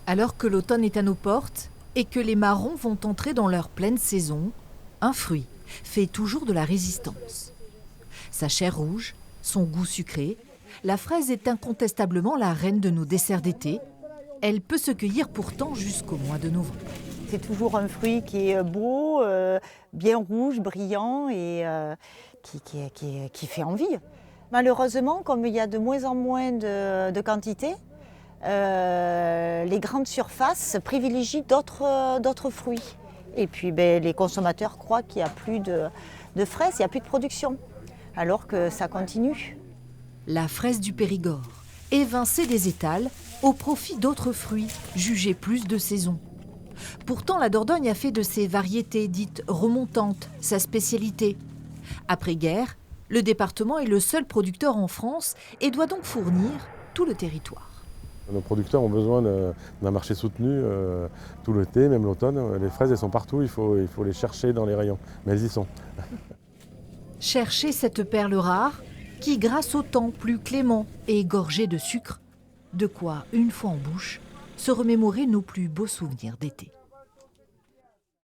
Alors que l'automne est à nos portes et que les marrons vont entrer dans leur pleine saison, un fruit fait toujours de la résistance. Sa chair rouge, son goût sucré, la fraise est incontestablement la reine de nos desserts d'été. Elle peut se cueillir pourtant jusqu'au mois de novembre. C'est toujours un fruit qui est beau, bien rouge, brillant et qui fait envie. Malheureusement, comme il y a de moins en moins de quantité, les grandes surfaces privilégient d'autres fruits. Et puis les consommateurs croient qu'il n'y a plus de fraises, il n'y a plus de production, alors que ça continue. La fraise du Périgord, évincée des étals au profit d'autres fruits jugés plus de saison. Pourtant, la Dordogne a fait de ces variétés dites remontantes sa spécialité. Après-guerre, le département est le seul producteur en France et doit donc fournir tout le territoire. Nos producteurs ont besoin d'un marché soutenu tout l'été, même l'automne. Les fraises, elles sont partout, il faut les chercher dans les rayons, mais elles y sont. Chercher cette perle rare qui, grâce au temps plus clément et gorgé de sucre, de quoi, une fois en bouche, se remémorer nos plus beaux souvenirs d'été.